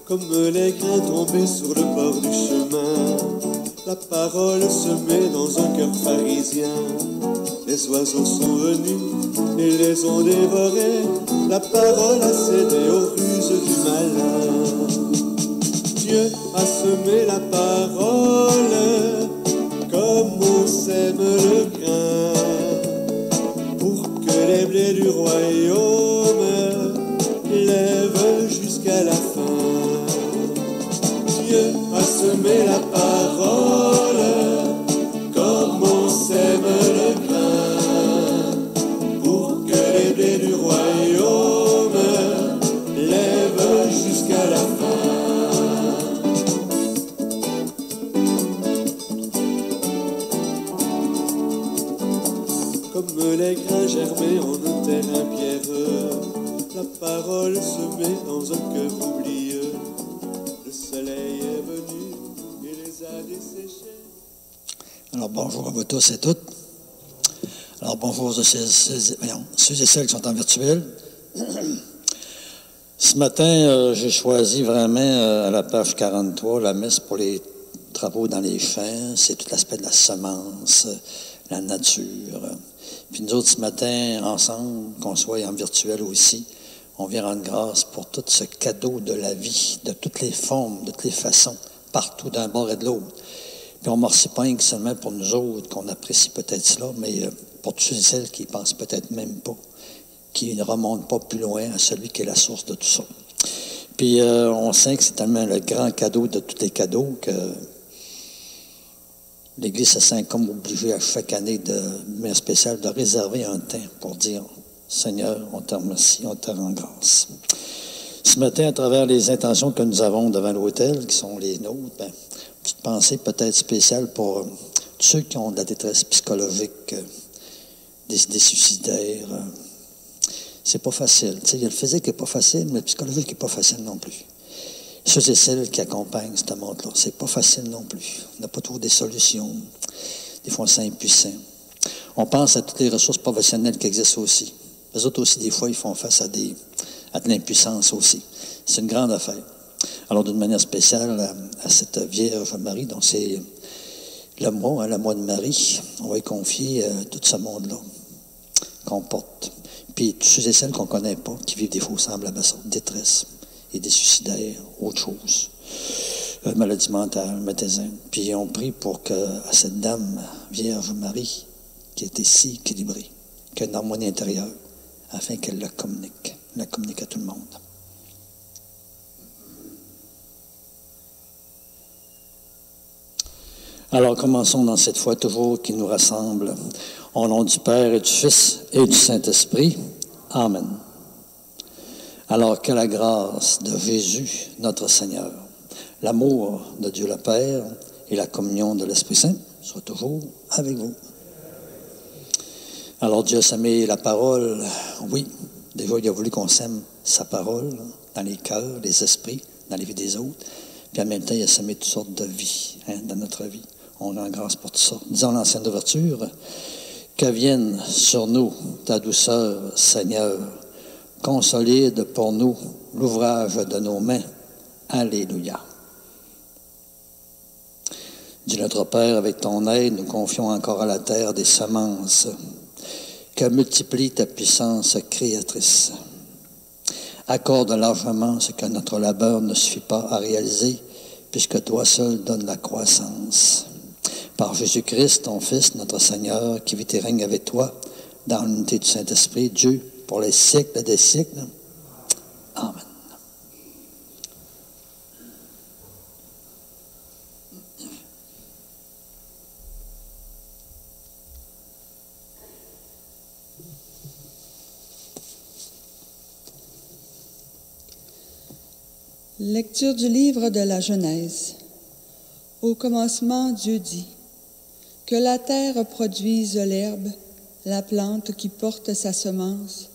comme les grains tombés sur le bord du chemin. La parole se met dans un cœur pharisien. Les oiseaux sont venus et les ont dévorés. La parole a cédé aux ruses du malin. Dieu a semé la parole comme on sème le grain, pour que les blés du royaume lèvent jusqu'à la fin. Dieu a semé la parole comme on sème le grain, pour que les blés du royaume lèvent jusqu'à la fin. Comme les grains germés en un terrain pierreux, la parole se met dans un cœur oublieux. Le soleil est venu et les a desséchés. Alors bonjour à vous tous et toutes. Alors bonjour à ceux et celles qui sont en virtuel. Ce matin, j'ai choisi vraiment à la page 43, la messe pour les travaux dans les champs. C'est tout l'aspect de la semence, la nature. Puis nous autres, ce matin, ensemble, qu'on soit en virtuel aussi, on vient rendre grâce pour tout ce cadeau de la vie, de toutes les formes, de toutes les façons, partout, d'un bord et de l'autre. Puis on ne remercie pas seulement pour nous autres, qu'on apprécie peut-être cela, mais pour tous ceux et celles qui ne pensent peut-être même pas, qui ne remontent pas plus loin à celui qui est la source de tout ça. Puis on sent que c'est tellement le grand cadeau de tous les cadeaux que l'Église se sent comme obligée à chaque année de manière spéciale de réserver un temps pour dire « Seigneur, on te remercie, on te rend grâce ». Ce matin, à travers les intentions que nous avons devant l'autel, qui sont les nôtres, une petite pensée peut-être spéciale pour tous ceux qui ont de la détresse psychologique, des suicidaires. C'est pas facile. Tu sais, le physique n'est pas facile, mais le psychologique n'est pas facile non plus. Ceux et celles qui accompagnent ce monde-là, c'est pas facile non plus. On n'a pas toujours des solutions. Des fois, on se sent impuissant. On pense à toutes les ressources professionnelles qui existent aussi. Les autres aussi, des fois, ils font face à de l'impuissance aussi. C'est une grande affaire. Alors, d'une manière spéciale, à cette Vierge Marie, dont c'est le mois de Marie, on va y confier tout ce monde-là qu'on porte. Puis, tous ceux et celles qu'on ne connaît pas, qui vivent des fois semblables à ça, détresse. Et des suicidaires, autre chose, maladie mentale, médecin. Puis on prie pour que à cette dame, Vierge Marie, qui était si équilibrée, qu'elle ait une harmonie intérieure, afin qu'elle la communique à tout le monde. Alors commençons dans cette foi toujours qui nous rassemble. Au nom du Père et du Fils et du Saint-Esprit. Amen. Alors que la grâce de Jésus, notre Seigneur, l'amour de Dieu le Père et la communion de l'Esprit Saint soient toujours avec vous. Alors Dieu a semé la parole, oui, déjà il a voulu qu'on sème sa parole dans les cœurs, les esprits, dans les vies des autres, puis en même temps il a semé toutes sortes de vies dans notre vie. On rend grâce pour tout ça. Disons l'ancienne ouverture, que vienne sur nous ta douceur, Seigneur, consolide pour nous l'ouvrage de nos mains. Alléluia. Dis notre Père, avec ton aide, nous confions encore à la terre des semences. Que multiplie ta puissance créatrice. Accorde largement ce que notre labeur ne suffit pas à réaliser, puisque toi seul donnes la croissance. Par Jésus-Christ, ton Fils, notre Seigneur, qui vit et règne avec toi, dans l'unité du Saint-Esprit, Dieu, pour les siècles des siècles. Amen. Lecture du livre de la Genèse. Au commencement, Dieu dit « Que la terre produise l'herbe, la plante qui porte sa semence,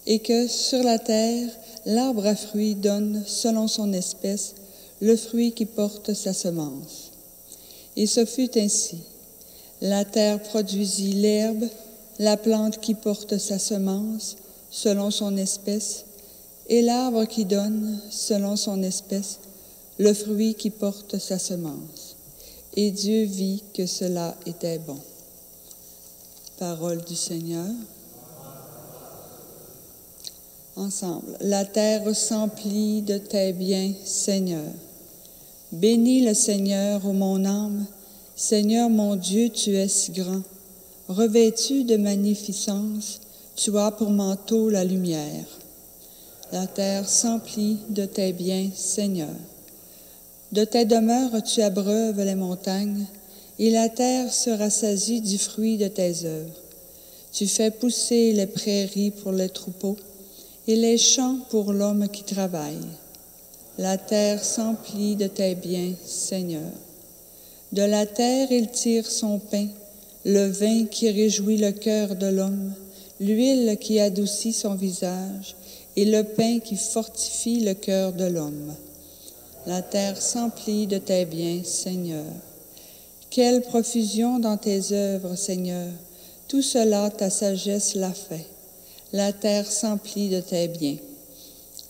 et que sur la terre, l'arbre à fruits donne, selon son espèce, le fruit qui porte sa semence. Et ce fut ainsi. La terre produisit l'herbe, la plante qui porte sa semence, selon son espèce, et l'arbre qui donne, selon son espèce, le fruit qui porte sa semence. Et Dieu vit que cela était bon. Parole du Seigneur. Ensemble, la terre s'emplit de tes biens, Seigneur. Bénis le Seigneur, ô mon âme. Seigneur mon Dieu, tu es si grand. Revêtu de magnificence, tu as pour manteau la lumière. La terre s'emplit de tes biens, Seigneur. De tes demeures, tu abreuves les montagnes, et la terre se rassasie du fruit de tes œuvres. Tu fais pousser les prairies pour les troupeaux, et les champs pour l'homme qui travaille. La terre s'emplit de tes biens, Seigneur. De la terre, il tire son pain, le vin qui réjouit le cœur de l'homme, l'huile qui adoucit son visage, et le pain qui fortifie le cœur de l'homme. La terre s'emplit de tes biens, Seigneur. Quelle profusion dans tes œuvres, Seigneur! Tout cela, ta sagesse l'a fait. La terre s'emplit de tes biens.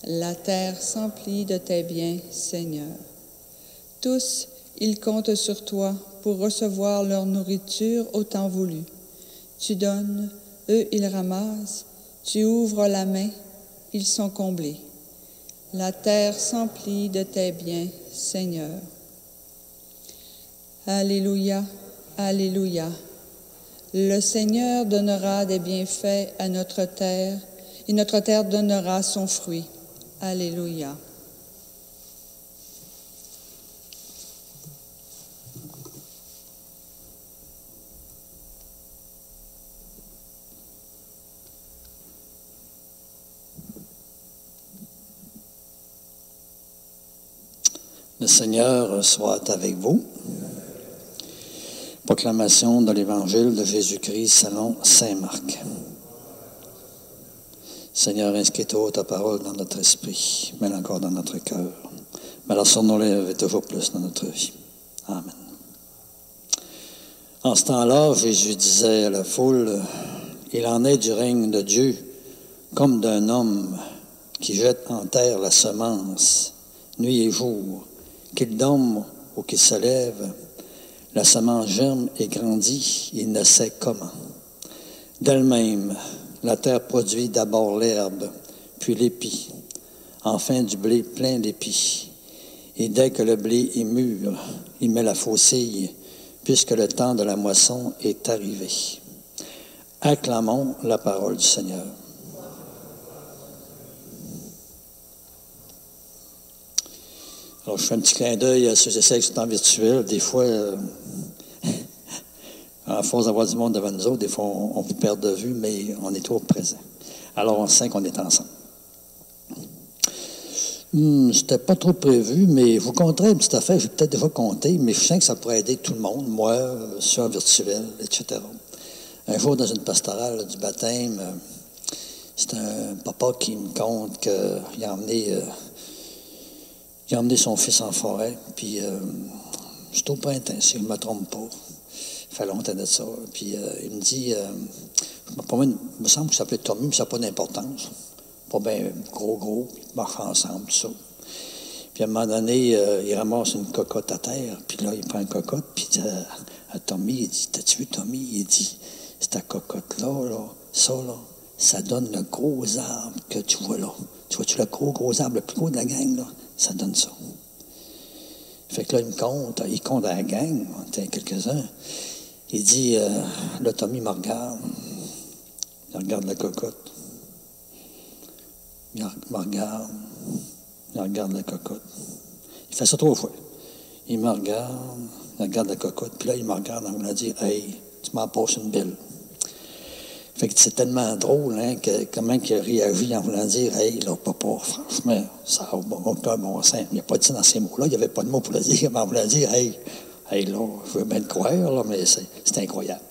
La terre s'emplit de tes biens, Seigneur. Tous, ils comptent sur toi pour recevoir leur nourriture au temps voulu. Tu donnes, eux, ils ramassent. Tu ouvres la main, ils sont comblés. La terre s'emplit de tes biens, Seigneur. Alléluia, alléluia. Le Seigneur donnera des bienfaits à notre terre, et notre terre donnera son fruit. Alléluia. Le Seigneur soit avec vous. Proclamation de l'Évangile de Jésus-Christ selon saint Marc. Seigneur, inscris-toi ta parole dans notre esprit, mets encore dans notre cœur. Mais alors, nous toujours plus dans notre vie. Amen. En ce temps-là, Jésus disait à la foule, « Il en est du règne de Dieu, comme d'un homme qui jette en terre la semence, nuit et jour, qu'il dorme ou qu'il se lève, la semence germe et grandit, il ne sait comment. D'elle-même, la terre produit d'abord l'herbe, puis l'épi, enfin du blé plein d'épis. Et dès que le blé est mûr, il met la faucille, puisque le temps de la moisson est arrivé. » Acclamons la parole du Seigneur. Alors, je fais un petit clin d'œil à ceux et celles qui sont en virtuel. Des fois, à force d'avoir du monde devant nous autres, des fois, on perd de vue, mais on est toujours présent. Alors, on sait qu'on est ensemble. C'était pas trop prévu, mais vous compterez une petite affaire, j'ai peut-être déjà compté, mais je sens que ça pourrait aider tout le monde, moi, ceux en virtuel, etc. Un jour, dans une pastorale du baptême, c'est un papa qui me compte qu'il a emmené son fils en forêt, puis c'est au printemps, si je ne me trompe pas. Il fait longtemps de ça. Puis il me dit, pour moi, il me semble que ça s'appelait Tommy, mais ça n'a pas d'importance. Pas bien gros, puis ils marchent ensemble, tout ça. Puis à un moment donné, il ramasse une cocotte à terre, puis là, il prend une cocotte, puis il dit à Tommy, il dit, « T'as-tu vu, Tommy? » Il dit, « Cette cocotte-là, ça donne le gros arbre que tu vois là. Tu vois-tu le gros arbre, le plus gros de la gang, là? Ça donne ça. » Fait que là, il compte à la gang, on était quelques-uns. Il dit, là, Tommy me regarde. Il regarde la cocotte. Il me regarde. Il regarde la cocotte. Il fait ça 3 fois. Il me regarde, il regarde la cocotte, puis là, il me regarde en voulant dire, « Hey, tu m'en passes une belle. » Fait que c'est tellement drôle, hein, comment il a réagi en voulant dire, « Hey, là, papa, franchement, ça n'a aucun bon sens. » Il n'a pas dit ça dans ces mots-là, il n'y avait pas de mots pour le dire, mais en voulant dire, « Hey, là, je veux bien te croire, là, mais c'est incroyable. »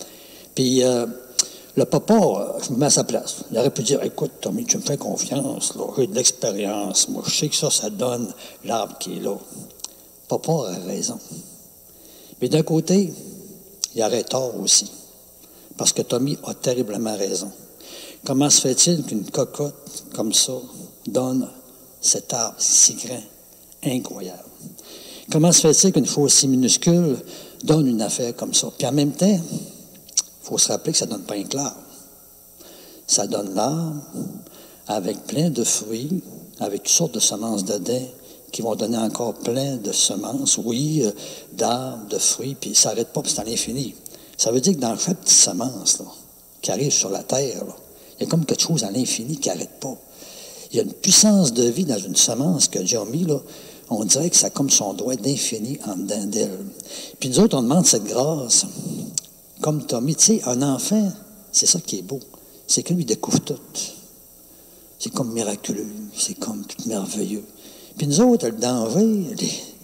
Puis, le papa, je me mets à sa place. Il aurait pu dire, « Écoute, Tommy, tu me fais confiance, là, j'ai de l'expérience, moi, je sais que ça donne l'arbre qui est là. » Papa a raison. Mais d'un côté, il aurait tort aussi. Parce que Tommy a terriblement raison. Comment se fait-il qu'une cocotte comme ça donne cet arbre si grand, incroyable. Comment se fait-il qu'une fois aussi minuscule donne une affaire comme ça? Puis en même temps, il faut se rappeler que ça ne donne pas un clair. Ça donne l'arbre avec plein de fruits, avec toutes sortes de semences dedans, qui vont donner encore plein de semences, oui, d'arbres, de fruits, puis ça n'arrête pas, puis c'est à l'infini. Ça veut dire que dans chaque petite semence là, qui arrive sur la terre, là, il y a comme quelque chose à l'infini qui n'arrête pas. Il y a une puissance de vie dans une semence que Dieu a mis, là, on dirait que ça a comme son doigt d'infini en dedans d'elle. Puis nous autres, on demande cette grâce, comme tu as mis, tu sais, un enfant, c'est ça qui est beau, c'est que lui, il découvre tout. C'est comme miraculeux, c'est comme tout merveilleux. Puis nous autres, le danger,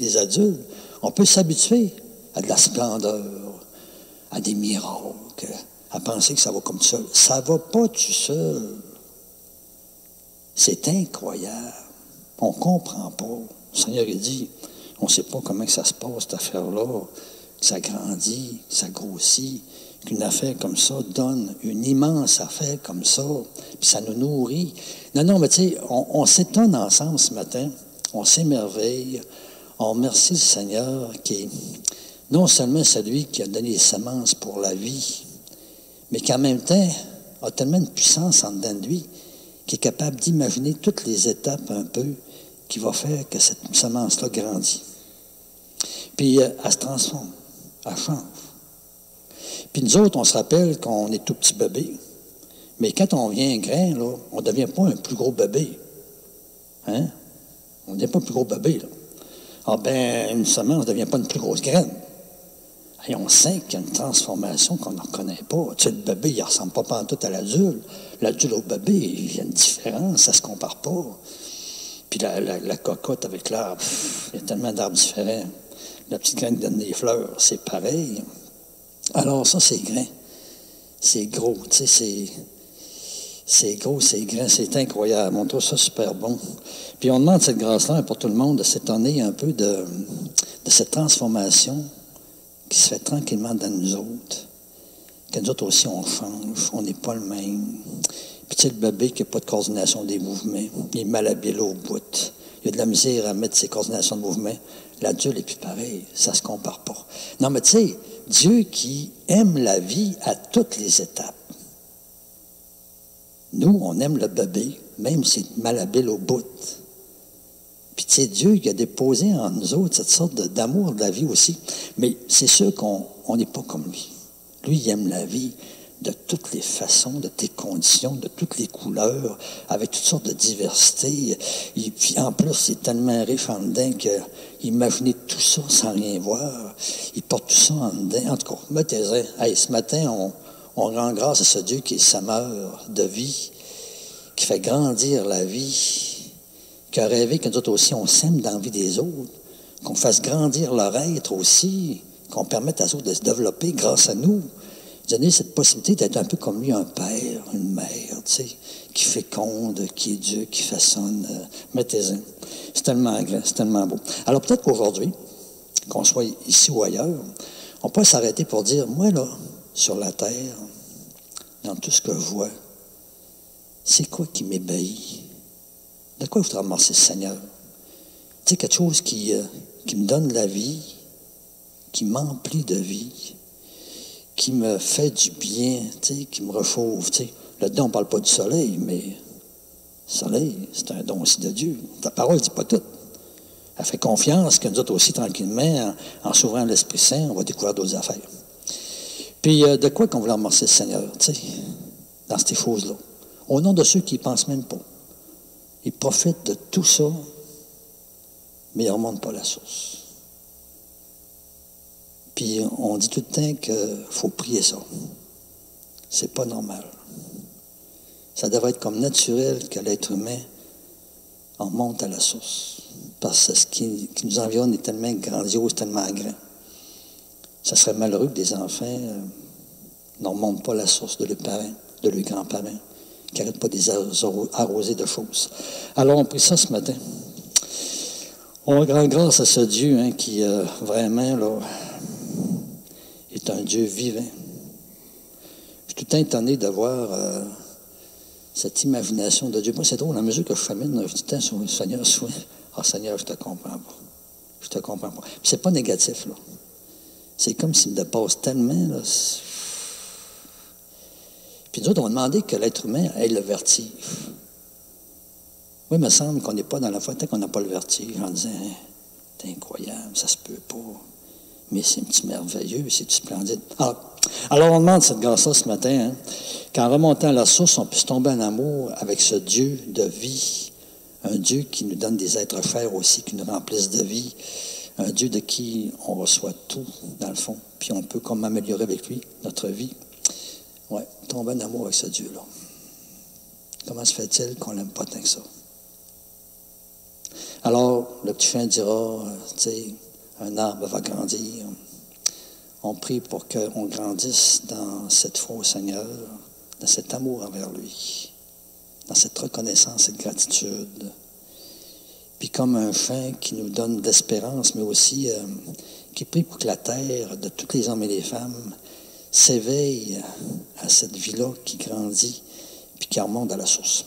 les adultes, on peut s'habituer à de la splendeur, à des miracles, à penser que ça va comme tout seul. Ça ne va pas tout seul. C'est incroyable. On ne comprend pas. Le Seigneur a dit, on ne sait pas comment que ça se passe, cette affaire-là, que ça grandit, que ça grossit, qu'une affaire comme ça donne une immense affaire comme ça, puis ça nous nourrit. Non, mais tu sais, on s'étonne ensemble ce matin, on s'émerveille, on remercie le Seigneur qui est non seulement celui qui a donné les semences pour la vie, mais qui en même temps a tellement de puissance en dedans de lui qui est capable d'imaginer toutes les étapes un peu qui va faire que cette semence-là grandit. Puis elle se transforme, elle change. Puis nous autres, on se rappelle qu'on est tout petit bébé, mais quand on vient grand, là, on ne devient pas un plus gros bébé. Hein? On ne devient pas un plus gros bébé, là. Ah ben, une semence ne devient pas une plus grosse graine. Et on sent qu'il y a une transformation qu'on ne reconnaît pas. Tu sais, le bébé, il ne ressemble pas pantoute à l'adulte. L'adulte au bébé, il y a une différence, ça ne se compare pas. Puis la cocotte avec l'arbre, il y a tellement d'arbres différents. La petite graine qui donne des fleurs, c'est pareil. Alors ça, c'est grand. C'est gros, tu sais, c'est gros, c'est grand, c'est incroyable. On trouve ça super bon. Puis on demande cette grâce-là pour tout le monde de s'étonner un peu de cette transformation qui se fait tranquillement dans nous autres. Que nous autres aussi, on change, on n'est pas le même. Puis tu sais, le bébé qui n'a pas de coordination des mouvements, il est malhabile au bout. Il a de la misère à mettre ses coordinations de mouvements. L'adulte est plus pareil, ça ne se compare pas. Non, mais tu sais, Dieu qui aime la vie à toutes les étapes. Nous, on aime le bébé, même s'il est malhabile au bout. Puis, tu sais, Dieu qui a déposé en nous autres cette sorte d'amour de la vie aussi. Mais c'est sûr qu'on n'est pas comme lui. Lui, il aime la vie de toutes les façons, de toutes les conditions, de toutes les couleurs, avec toutes sortes de diversité. Et puis, en plus, il est tellement riche en dedans qu'imaginez tout ça sans rien voir. Il porte tout ça en dedans. En tout cas, mettez-en. Hey, ce matin, on rend grâce à ce Dieu qui est semeur de vie, qui fait grandir la vie, qui a rêvé que nous autres aussi, on s'aime dans la vie des autres, qu'on fasse grandir leur être aussi, qu'on permette à eux autres de se développer grâce à nous. Donner cette possibilité d'être un peu comme lui, un père, une mère, tu sais, qui féconde, qui est Dieu, qui façonne. Mettez-en. C'est tellement grand, c'est tellement beau. Alors peut-être qu'aujourd'hui, qu'on soit ici ou ailleurs, on peut s'arrêter pour dire, moi là, sur la terre, dans tout ce que je vois, c'est quoi qui m'ébahit? De quoi je voudrais remercier le Seigneur? Tu sais, quelque chose qui me donne la vie, qui m'emplit de vie, qui me fait du bien, tu sais, qui me réchauffe. Tu sais. Là-dedans, on ne parle pas du soleil, mais le soleil, c'est un don aussi de Dieu. Ta parole ne dit pas tout. Elle fait confiance que nous autres aussi, tranquillement, en s'ouvrant l'Esprit Saint, on va découvrir d'autres affaires. Puis, de quoi qu'on voulait remercier le Seigneur, tu sais, dans ces choses-là? Au nom de ceux qui ne pensent même pas. Ils profitent de tout ça, mais ils ne remontent pas la source. Puis on dit tout le temps qu'il faut prier ça. C'est pas normal. Ça devrait être comme naturel que l'être humain en monte à la source. Parce que ce qui nous environne est tellement grandiose, tellement grand. Ça serait malheureux que des enfants ne remontent pas la source de leurs parents, de leurs grands-parents, qui n'arrêtent pas de les arroser de choses. Alors on prie ça ce matin. On rend grâce à ce Dieu qui vraiment là, est un Dieu vivant. Je suis tout le temps étonné de voir cette imagination de Dieu. Moi, c'est drôle, à mesure que je famine, je dis tant sur le Seigneur, ah Seigneur, je te comprends pas. Je te comprends pas. Puis c'est pas négatif, là. C'est comme s'il me dépasse tellement, là. Puis nous autres, on a demandé que l'être humain ait le vertige. Oui, il me semble qu'on n'est pas dans la foi tant qu'on n'a pas le vertige, en disant, hein, c'est incroyable, ça se peut pas. Mais c'est un petit merveilleux, c'est splendide. Alors, on demande cette grâce-là ce matin, hein, qu'en remontant à la source, on puisse tomber en amour avec ce Dieu de vie, un Dieu qui nous donne des êtres chers aussi, qui nous remplissent de vie, un Dieu de qui on reçoit tout, dans le fond, puis on peut comme améliorer avec lui notre vie. Oui, tomber en amour avec ce Dieu-là. Comment se fait-il qu'on l'aime pas tant que ça? Alors, le petit chien dira, tu sais, un arbre va grandir. On prie pour qu'on grandisse dans cette foi au Seigneur, dans cet amour envers lui, dans cette reconnaissance et gratitude. Puis comme un chien qui nous donne d'espérance, mais aussi qui prie pour que la terre, de tous les hommes et les femmes, s'éveille à cette vie-là qui grandit, puis qui remonte à la source.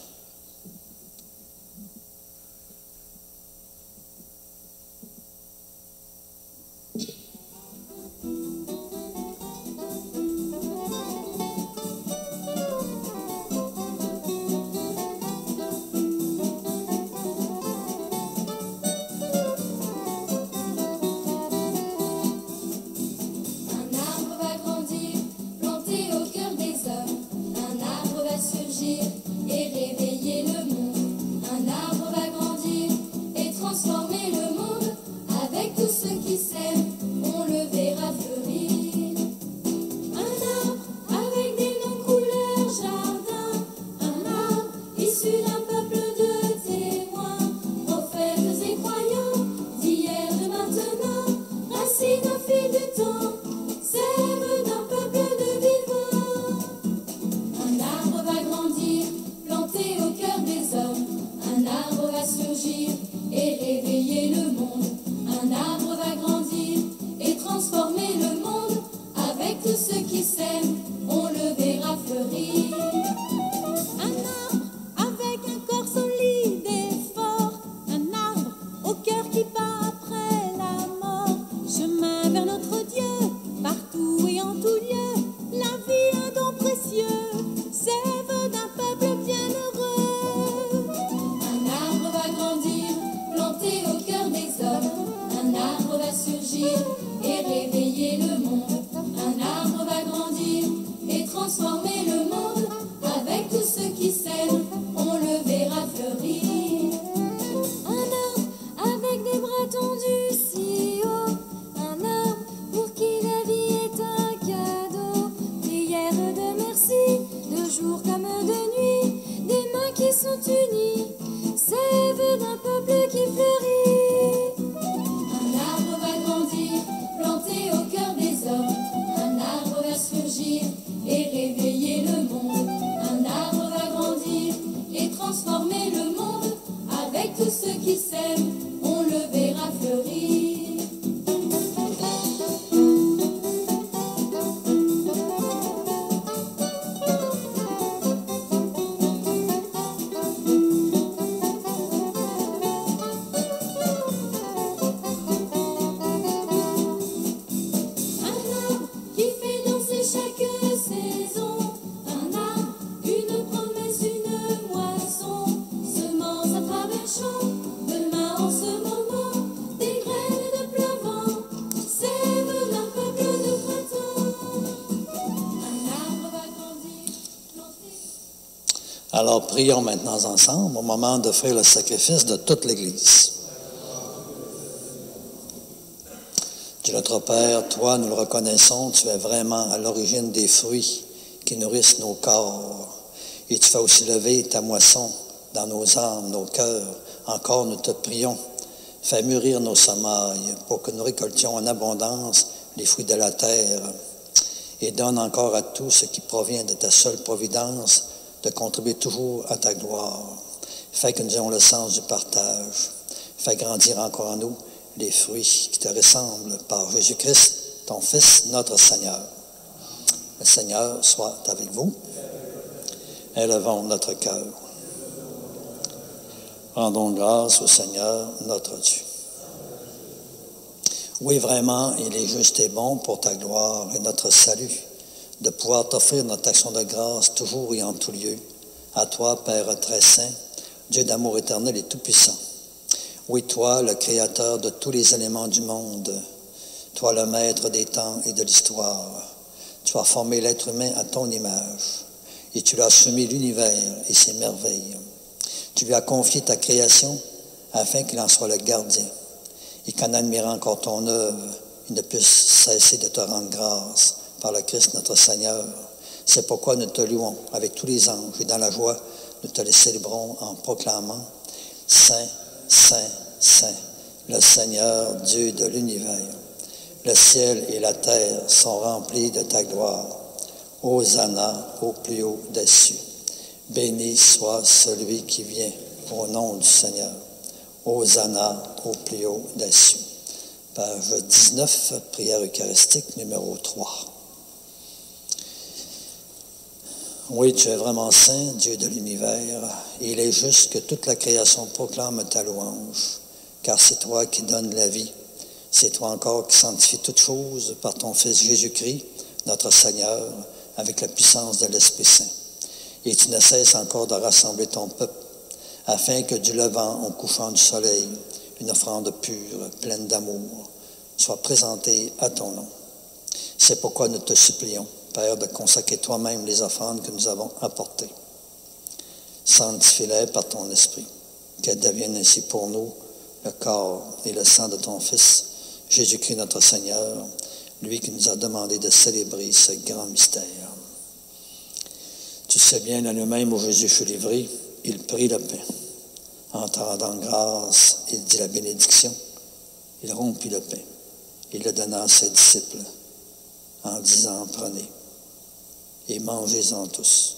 Alors, prions maintenant ensemble au moment d'offrir le sacrifice de toute l'Église. Dieu notre Père, toi, nous le reconnaissons, tu es vraiment à l'origine des fruits qui nourrissent nos corps. Et tu fais aussi lever ta moisson dans nos âmes, nos cœurs. Encore, nous te prions, fais mûrir nos semailles pour que nous récoltions en abondance les fruits de la terre. Et donne encore à tout ce qui provient de ta seule providence de contribuer toujours à ta gloire. Fais que nous ayons le sens du partage. Fais grandir encore en nous les fruits qui te ressemblent par Jésus-Christ, ton Fils, notre Seigneur. Le Seigneur soit avec vous. Élevons notre cœur. Rendons grâce au Seigneur, notre Dieu. Oui, vraiment, il est juste et bon pour ta gloire et notre salut de pouvoir t'offrir notre action de grâce toujours et en tout lieu. À toi, Père très saint, Dieu d'amour éternel et tout-puissant. Oui, toi, le Créateur de tous les éléments du monde, toi, le Maître des temps et de l'histoire, tu as formé l'être humain à ton image et tu lui as soumis l'univers et ses merveilles. Tu lui as confié ta création afin qu'il en soit le gardien et qu'en admirant encore ton œuvre, il ne puisse cesser de te rendre grâce par le Christ notre Seigneur. C'est pourquoi nous te louons avec tous les anges et dans la joie, nous te les célébrons en proclamant « Saint, Saint, Saint, le Seigneur, Dieu de l'univers. Le ciel et la terre sont remplis de ta gloire. Hosanna au plus haut des cieux. Béni soit celui qui vient au nom du Seigneur. Hosanna au plus haut des cieux. » Page 19, prière eucharistique numéro 3. Oui, tu es vraiment saint, Dieu de l'univers, et il est juste que toute la création proclame ta louange, car c'est toi qui donnes la vie, c'est toi encore qui sanctifie toutes choses par ton Fils Jésus-Christ, notre Seigneur, avec la puissance de l'Esprit Saint. Et tu ne cesses encore de rassembler ton peuple, afin que du levant au couchant du soleil, une offrande pure, pleine d'amour, soit présentée à ton nom. C'est pourquoi nous te supplions, Père, de consacrer toi-même les offrandes que nous avons apportées. Sanctifie-les par ton esprit, qu'elles deviennent ainsi pour nous le corps et le sang de ton Fils, Jésus-Christ notre Seigneur, lui qui nous a demandé de célébrer ce grand mystère. Tu sais bien, la nuit même où Jésus fut livré, il prit le pain. En te rendant grâce, il dit la bénédiction. Il rompit le pain. Il le donna à ses disciples en disant, prenez et mangez-en tous.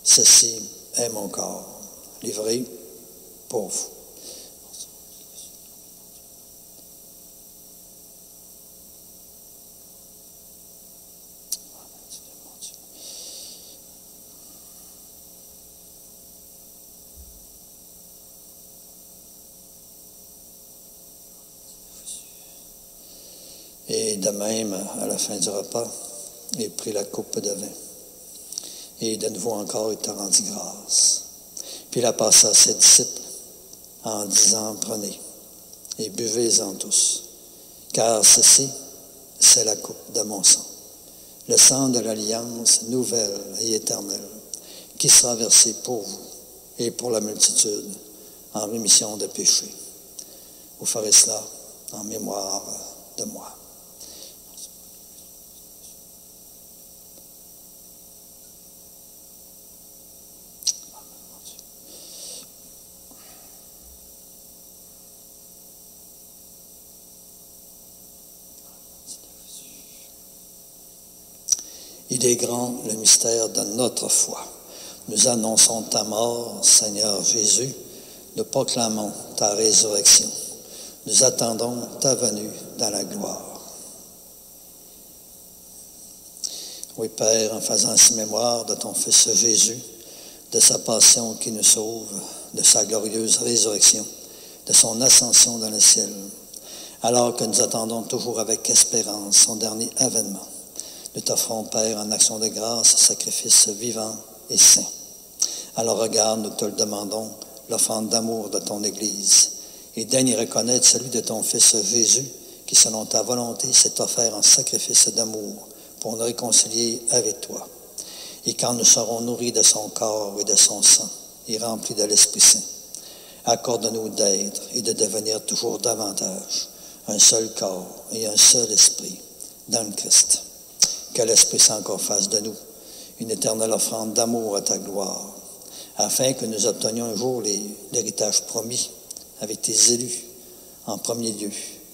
Ceci est mon corps, livré pour vous. Et de même, à la fin du repas, il prit la coupe de vin. Et de nouveau encore, il te rendit grâce. Puis il a passé à ses disciples en disant, prenez et buvez-en tous, car ceci, c'est la coupe de mon sang, le sang de l'alliance nouvelle et éternelle, qui sera versé pour vous et pour la multitude en rémission de péchés. Vous ferez cela en mémoire de moi. Il est grand le mystère de notre foi. Nous annonçons ta mort, Seigneur Jésus. Nous proclamons ta résurrection. Nous attendons ta venue dans la gloire. Oui, Père, en faisant ainsi mémoire de ton Fils Jésus, de sa passion qui nous sauve, de sa glorieuse résurrection, de son ascension dans le ciel, alors que nous attendons toujours avec espérance son dernier avènement, nous t'offrons, Père, en action de grâce, sacrifice vivant et saint. Alors regarde, nous te le demandons, l'offrande d'amour de ton Église, et daigne y reconnaître celui de ton Fils Jésus, qui, selon ta volonté, s'est offert en sacrifice d'amour pour nous réconcilier avec toi. Et quand nous serons nourris de son corps et de son sang, et remplis de l'Esprit Saint, accorde-nous d'être et de devenir toujours davantage un seul corps et un seul esprit dans le Christ. Que l'Esprit Saint encore fasse de nous une éternelle offrande d'amour à ta gloire, afin que nous obtenions un jour l'héritage promis avec tes élus, en premier lieu,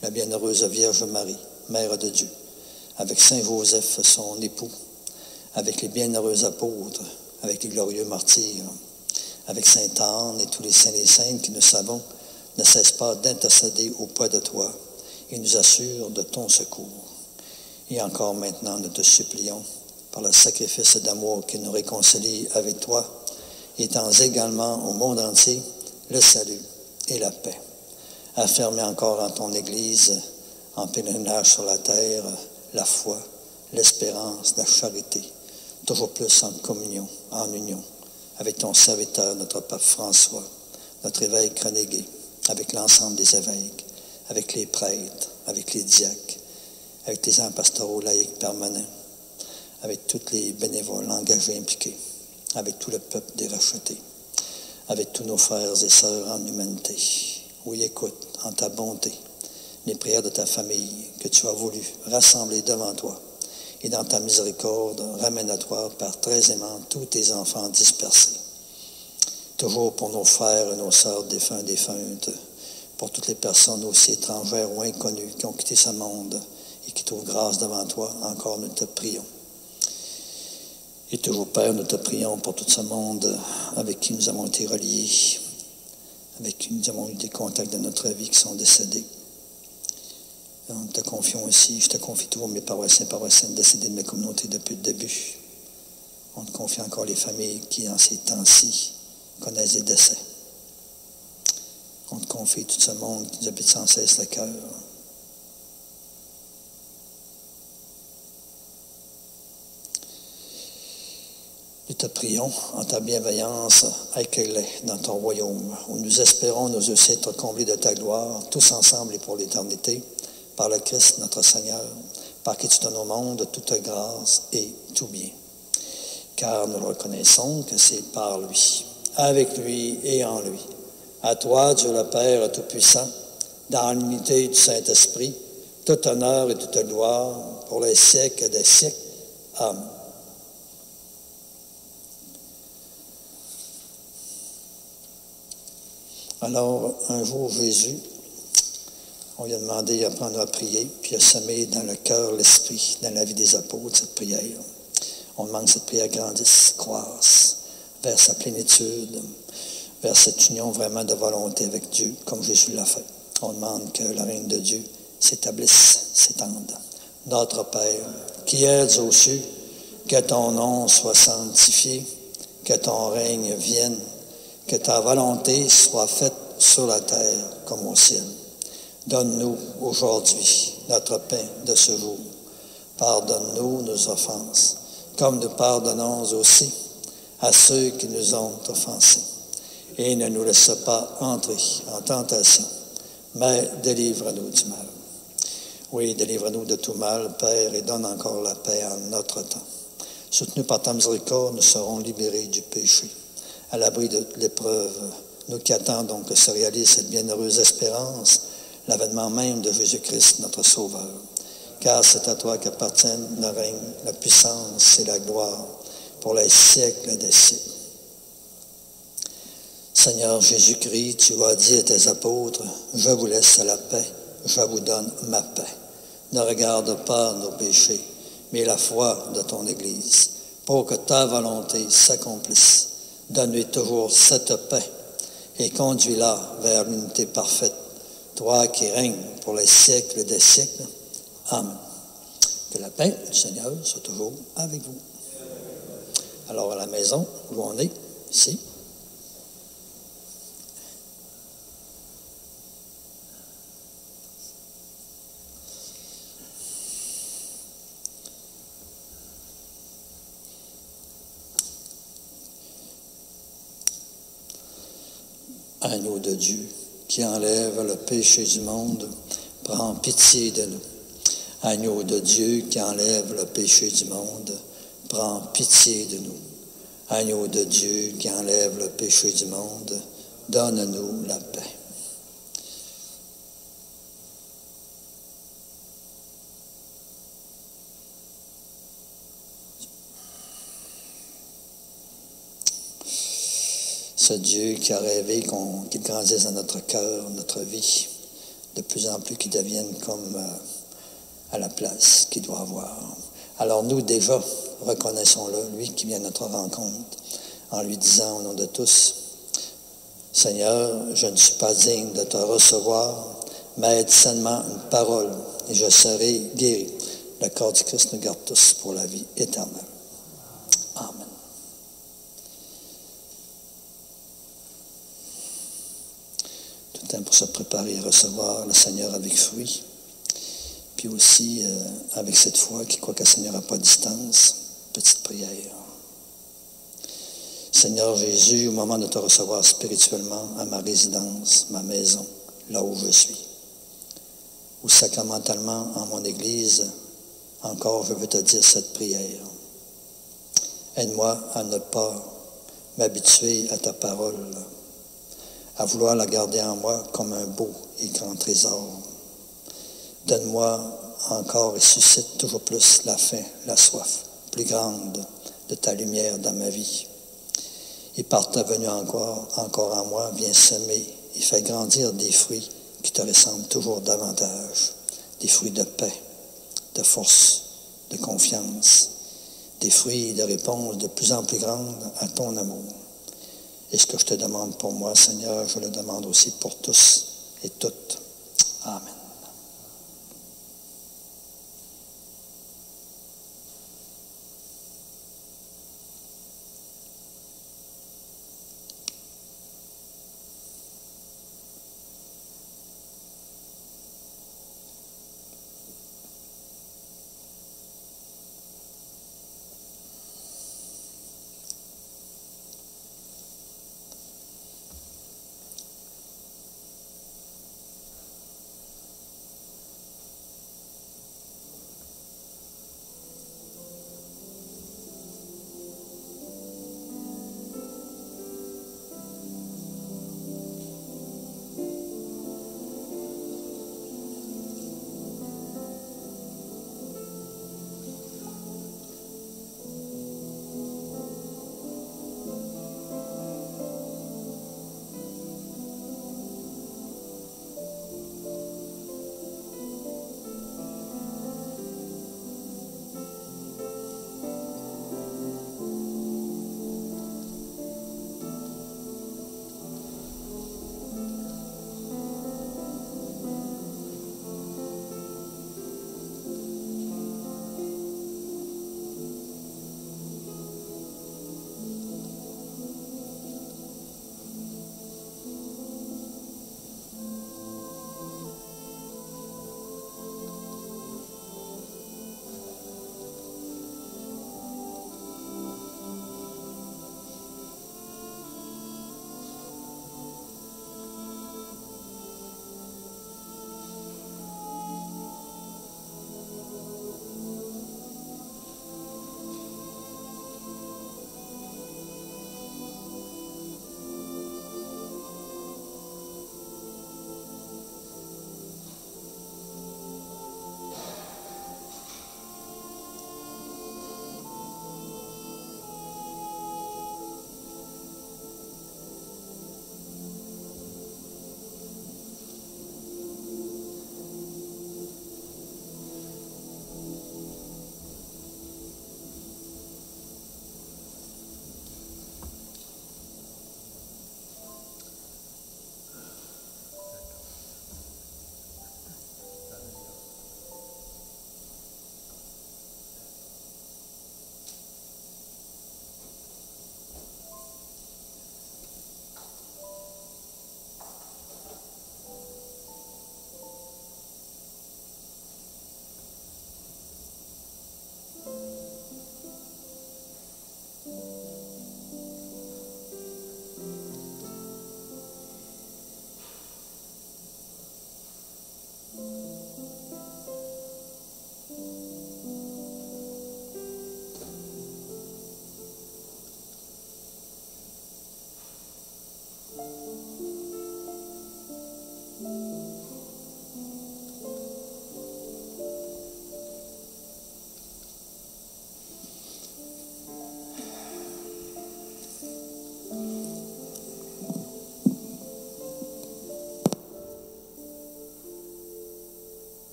la bienheureuse Vierge Marie, Mère de Dieu, avec Saint Joseph, son époux, avec les bienheureux apôtres, avec les glorieux martyrs, avec Sainte Anne et tous les saints et saintes qui, nous savons, ne cessent pas d'intercéder auprès de toi et nous assurent de ton secours. Et encore maintenant, nous te supplions, par le sacrifice d'amour qui nous réconcilie avec toi, étends également au monde entier le salut et la paix. Affermez encore en ton Église, en pèlerinage sur la terre, la foi, l'espérance, la charité, toujours plus en communion, en union, avec ton serviteur, notre pape François, notre évêque Renégué, avec l'ensemble des évêques, avec les prêtres, avec les diacres, avec les hommes pastoraux laïcs permanents, avec tous les bénévoles engagés, impliqués, avec tout le peuple des rachetés, avec tous nos frères et sœurs en humanité. Oui, écoute, en ta bonté, les prières de ta famille que tu as voulu rassembler devant toi, et dans ta miséricorde, ramène à toi par très aimant tous tes enfants dispersés. Toujours pour nos frères et nos sœurs défunts, défuntes, pour toutes les personnes aussi étrangères ou inconnues qui ont quitté ce monde et qui trouvent grâce devant toi, encore nous te prions. Et toujours, Père, nous te prions pour tout ce monde avec qui nous avons été reliés, avec qui nous avons eu des contacts de notre vie qui sont décédés. Et nous te confions aussi, je te confie toujours mes paroissiens, paroissiennes décédés de mes communautés depuis le début. On te confie encore les familles qui, en ces temps-ci, connaissent des décès. On te confie tout ce monde qui nous habite sans cesse le cœur. Nous te prions, en ta bienveillance, accueille-les dans ton royaume, où nous espérons nous aussi être comblés de ta gloire, tous ensemble et pour l'éternité, par le Christ notre Seigneur, par qui tu donnes au monde toute grâce et tout bien. Car nous reconnaissons que c'est par lui, avec lui et en lui. À toi, Dieu le Père Tout-Puissant, dans l'unité du Saint-Esprit, tout honneur et toute gloire pour les siècles des siècles. Amen. Alors, un jour, Jésus, on lui a demandé d'apprendre à prier, puis à semer dans le cœur, l'esprit, dans la vie des apôtres, cette prière. On demande que cette prière grandisse, croisse, vers sa plénitude, vers cette union vraiment de volonté avec Dieu, comme Jésus l'a fait. On demande que le règne de Dieu s'établisse, s'étende. Notre Père, qui es aux cieux, que ton nom soit sanctifié, que ton règne vienne, que ta volonté soit faite sur la terre comme au ciel. Donne-nous aujourd'hui notre pain de ce jour. Pardonne-nous nos offenses, comme nous pardonnons aussi à ceux qui nous ont offensés. Et ne nous laisse pas entrer en tentation, mais délivre-nous du mal. Oui, délivre-nous de tout mal, Père, et donne encore la paix en notre temps. Soutenus par ta miséricorde, nous serons libérés du péché, à l'abri de l'épreuve. Nous qui attendons que se réalise cette bienheureuse espérance, l'avènement même de Jésus-Christ, notre Sauveur. Car c'est à toi qu'appartiennent le règne, la puissance et la gloire pour les siècles des siècles. Seigneur Jésus-Christ, tu as dit à tes apôtres, « Je vous laisse la paix, je vous donne ma paix. Ne regarde pas nos péchés, mais la foi de ton Église, pour que ta volonté s'accomplisse. Donne-lui toujours cette paix et conduis-la vers l'unité parfaite, toi qui règnes pour les siècles des siècles. Amen. Que la paix du Seigneur soit toujours avec vous. Alors à la maison, où on est, ici. Agneau de Dieu, qui enlève le péché du monde, prends pitié de nous. Agneau de Dieu, qui enlève le péché du monde, prends pitié de nous. Agneau de Dieu, qui enlève le péché du monde, donne-nous la paix. Ce Dieu qui a rêvé qu'il grandisse dans notre cœur, notre vie, de plus en plus qu'il devienne comme à la place qu'il doit avoir. Alors nous, déjà, reconnaissons-le, lui qui vient à notre rencontre, en lui disant au nom de tous, « Seigneur, je ne suis pas digne de te recevoir, mais aide seulement une parole, et je serai guéri. » Le corps du Christ nous garde tous pour la vie éternelle. matin pour se préparer à recevoir le Seigneur avec fruit. Puis aussi avec cette foi qui croit que le Seigneur n'a pas de distance. Petite prière. Seigneur Jésus, au moment de te recevoir spirituellement à ma résidence, ma maison, là où je suis, ou sacramentalement en mon Église, encore je veux te dire cette prière. Aide-moi à ne pas m'habituer à ta parole, à vouloir la garder en moi comme un beau et grand trésor. Donne-moi encore et suscite toujours plus la faim, la soif plus grande de ta lumière dans ma vie. Et par ta venue encore en moi, viens semer et fais grandir des fruits qui te ressemblent toujours davantage, des fruits de paix, de force, de confiance, des fruits de réponse de plus en plus grande à ton amour. Et ce que je te demande pour moi, Seigneur, je le demande aussi pour tous et toutes. Amen.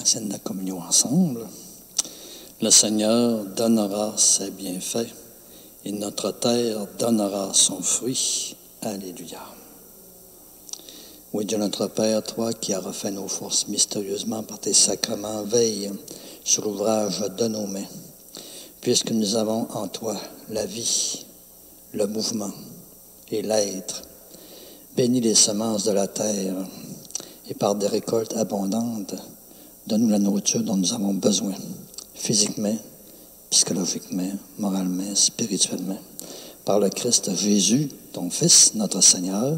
la scène de la communion ensemble. Le Seigneur donnera ses bienfaits et notre terre donnera son fruit. Alléluia. Oui, Dieu notre Père, toi qui as refait nos forces mystérieusement par tes sacrements, veille sur l'ouvrage de nos mains, puisque nous avons en toi la vie, le mouvement et l'être. Bénis les semences de la terre et par des récoltes abondantes, donne-nous la nourriture dont nous avons besoin, physiquement, psychologiquement, moralement, spirituellement. Par le Christ Jésus, ton Fils, notre Seigneur,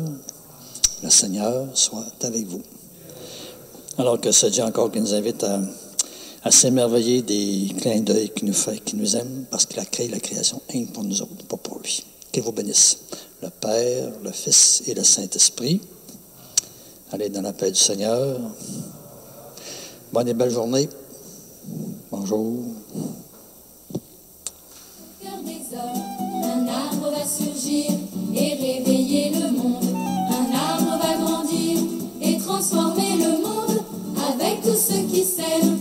le Seigneur soit avec vous. Alors que ce Dieu encore qui nous invite à s'émerveiller des clins d'œil qu'il nous fait, qu'il nous aime, parce qu'il a créé la création rien que pour nous autres, pas pour lui. Qu'il vous bénisse, le Père, le Fils et le Saint-Esprit. Allez dans la paix du Seigneur. Bonne et belle journée. Bonjour. Cœur des hommes, un arbre va surgir et réveiller le monde. Un arbre va grandir et transformer le monde avec tous ceux qui s'aiment.